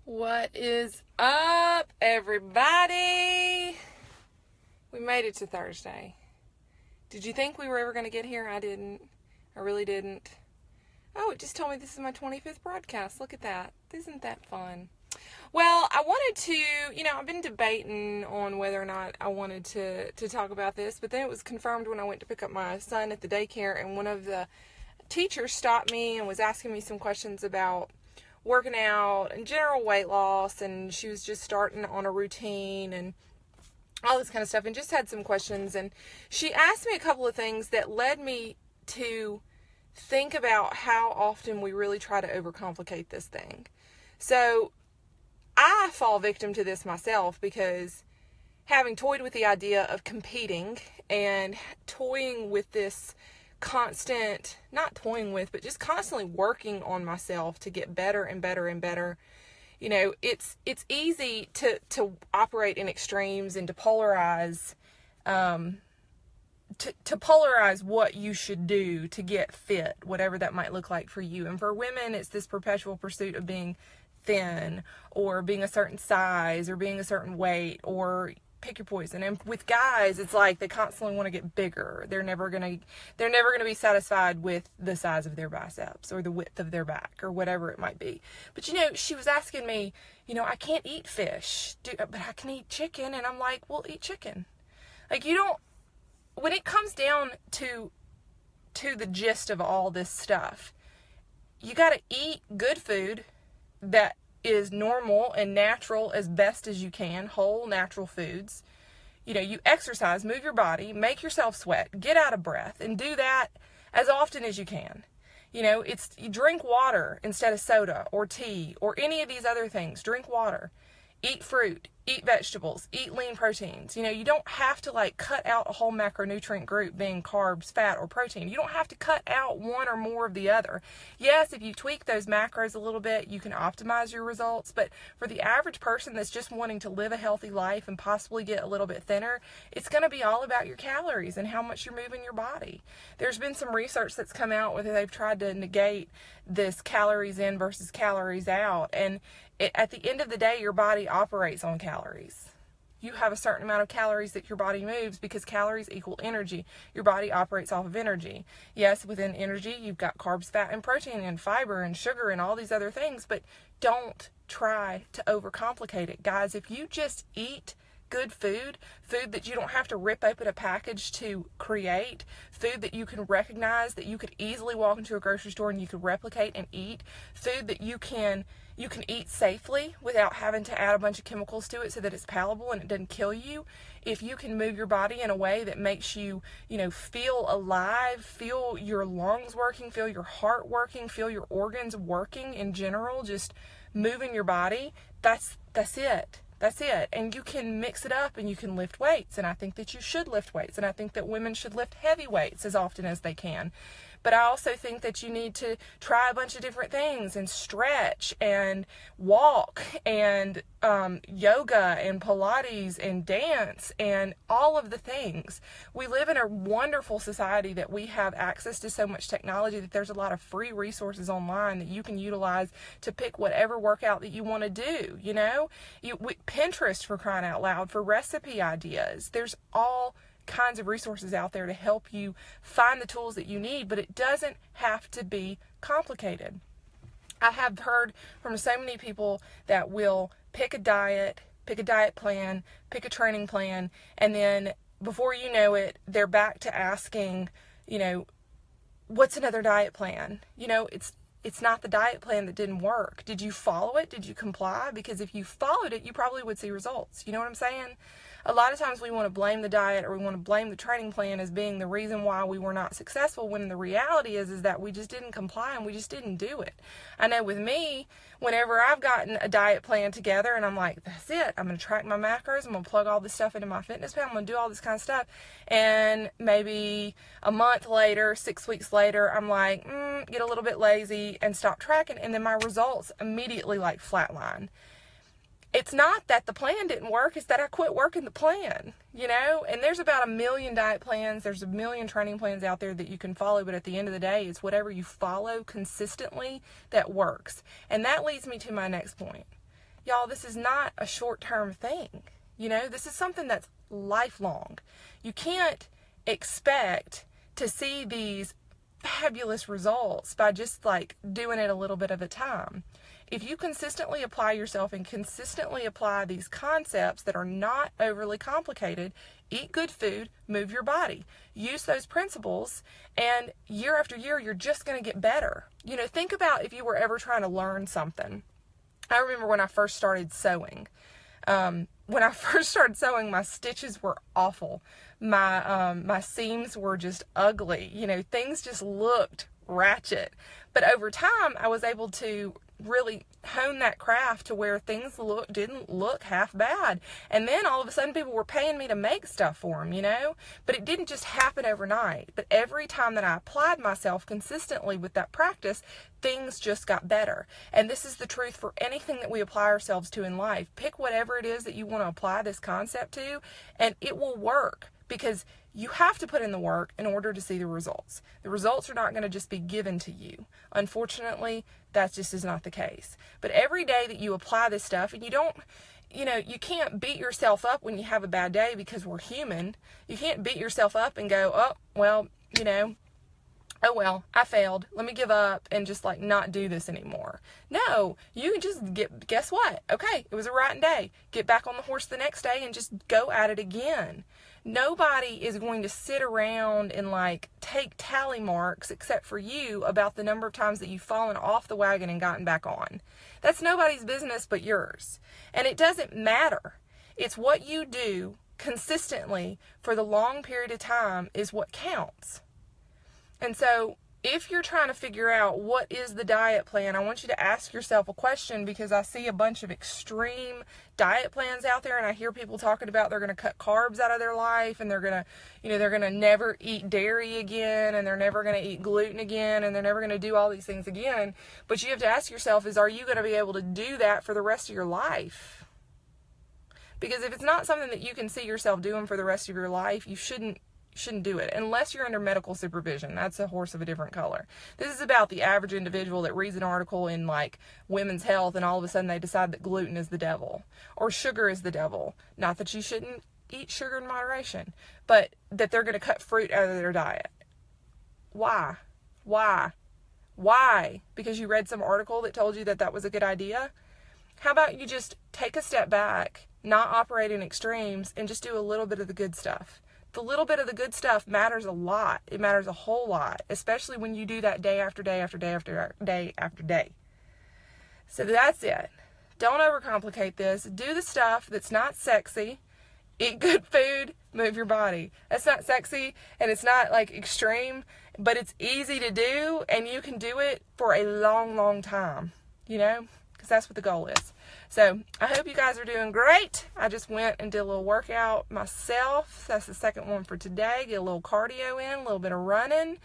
What is up, everybody? We made it to Thursday. Did you think we were ever going to get here? I didn't. I really didn't. Oh, it just told me this is my 25th broadcast. Look at that. Isn't that fun? Well, I wanted to, I've been debating on whether or not I wanted to talk about this, but then it was confirmed when I went to pick up my son at the daycare, and one of the teachers stopped me and was asking me some questions about working out and general weight loss, and she was just starting on a routine and all this kind of stuff, and just had some questions, and she asked me a couple of things that led me to think about how often we really try to overcomplicate this thing. So I fall victim to this myself, because having toyed with the idea of competing and toying with this constant, not toying with, but just constantly working on myself to get better and better and better. It's easy to operate in extremes and to polarize, to polarize what you should do to get fit, whatever that might look like for you. And for women, it's this perpetual pursuit of being thin, or being a certain size, or being a certain weight, or pick your poison. And with guys, it's like they constantly want to get bigger. They're never gonna be satisfied with the size of their biceps or the width of their back or whatever it might be. But she was asking me, I can't eat fish, but I can eat chicken. And I'm like, well, eat chicken. Like, when it comes down to the gist of all this stuff, you got to eat good food that is normal and natural as best as you can, whole natural foods. You exercise, move your body, make yourself sweat, get out of breath, and do that as often as you can. You drink water instead of soda or tea or any of these other things. Drink water, eat fruit, eat vegetables, eat lean proteins. You don't have to cut out a whole macronutrient group being carbs, fat, or protein. You don't have to cut out one or more of the other. Yes, if you tweak those macros a little bit, you can optimize your results. But for the average person that's just wanting to live a healthy life and possibly get a little bit thinner, it's going to be all about your calories and how much you're moving your body. There's been some research that's come out where they've tried to negate this calories in versus calories out. And at the end of the day, your body operates on calories. You have a certain amount of calories that your body moves, because calories equal energy. Your body operates off of energy. Yes, within energy, you've got carbs, fat, and protein, and fiber, and sugar, and all these other things, but don't try to overcomplicate it. Guys, if you just eat good food that you don't have to rip open a package to create, food that you can recognize, that you could easily walk into a grocery store and you could replicate and eat, food that you can eat safely without having to add a bunch of chemicals to it so that it's palatable and it doesn't kill you. If you can move your body in a way that makes you, feel alive, feel your lungs working, feel your heart working, feel your organs working in general, just moving your body, that's it. That's it. And you can mix it up and you can lift weights. And I think that you should lift weights. And I think that women should lift heavy weights as often as they can. But I also think that you need to try a bunch of different things and stretch and walk and yoga and Pilates and dance and all of the things. We live in a wonderful society that we have access to so much technology that there's a lot of free resources online that you can utilize to pick whatever workout that you want to do. Pinterest, for crying out loud, for recipe ideas. There's all kinds of resources out there to help you find the tools that you need, but it doesn't have to be complicated. I have heard from so many people that will pick a diet plan, pick a training plan, and then before you know it, they're back to asking, what's another diet plan? It's not the diet plan that didn't work. Did you follow it? Did you comply? Because if you followed it, you probably would see results. You know what I'm saying? A lot of times we want to blame the diet, or we want to blame the training plan as being the reason why we were not successful, when the reality is that we just didn't comply and we just didn't do it. I know with me, whenever I've gotten a diet plan together and I'm like, that's it, I'm going to track my macros, I'm going to plug all this stuff into my fitness pal, I'm going to do all this kind of stuff, and maybe a month later, 6 weeks later, I'm like, get a little bit lazy and stop tracking, and then my results immediately flatline. It's not that the plan didn't work, it's that I quit working the plan, and there's about 1 million diet plans, there's 1 million training plans out there that you can follow, but at the end of the day, it's whatever you follow consistently that works. And that leads me to my next point. Y'all, this is not a short-term thing. You know, this is something that's lifelong. You can't expect to see these fabulous results by just like doing it a little bit at a time. If you consistently apply yourself and consistently apply these concepts that are not overly complicated, eat good food, move your body, use those principles, and year after year, you're just going to get better. You know, think about if you were ever trying to learn something. I remember when I first started sewing. When I first started sewing, my stitches were awful. My seams were just ugly. You know, things just looked ratchet. But over time, I was able to really hone that craft to where things didn't look half bad. And then all of a sudden people were paying me to make stuff for them, you know? But it didn't just happen overnight. But every time that I applied myself consistently with that practice, things just got better. And this is the truth for anything that we apply ourselves to in life. Pick whatever it is that you want to apply this concept to, and it will work. Because you have to put in the work in order to see the results. The results are not going to just be given to you. Unfortunately, that just is not the case. But every day that you apply this stuff, and you can't beat yourself up when you have a bad day because we're human. You can't beat yourself up and go, oh, well, I failed. Let me give up and just like not do this anymore. No, you can just guess what? Okay, it was a rotten day. Get back on the horse the next day and just go at it again. Nobody is going to sit around and like take tally marks except for you about the number of times that you've fallen off the wagon and gotten back on. That's nobody's business but yours. And it doesn't matter. It's what you do consistently for the long period of time is what counts. And so if you're trying to figure out what is the diet plan, I want you to ask yourself a question, because I see a bunch of extreme diet plans out there, and I hear people talking about they're going to cut carbs out of their life, and they're going to never eat dairy again, and they're never going to eat gluten again, and they're never going to do all these things again. But you have to ask yourself are you going to be able to do that for the rest of your life? Because if it's not something that you can see yourself doing for the rest of your life, you shouldn't do it unless you're under medical supervision. That's a horse of a different color. This is about the average individual that reads an article in like Women's Health and all of a sudden they decide that gluten is the devil or sugar is the devil. Not that you shouldn't eat sugar in moderation, but that they're going to cut fruit out of their diet. Why? Because you read some article that told you that that was a good idea? How about you just take a step back, not operate in extremes, and just do a little bit of the good stuff? The little bit of the good stuff matters a lot. It matters a whole lot, especially when you do that day after day after day after day after day. So that's it. Don't overcomplicate this. Do the stuff that's not sexy. Eat good food. Move your body. That's not sexy and it's not like extreme, but it's easy to do, and you can do it for a long, long time, because that's what the goal is. So I hope you guys are doing great. I just went and did a little workout myself. That's the second one for today. Get a little cardio in, a little bit of running.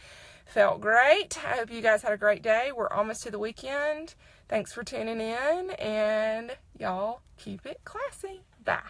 Felt great. I hope you guys had a great day. We're almost to the weekend. Thanks for tuning in, and y'all keep it classy. Bye.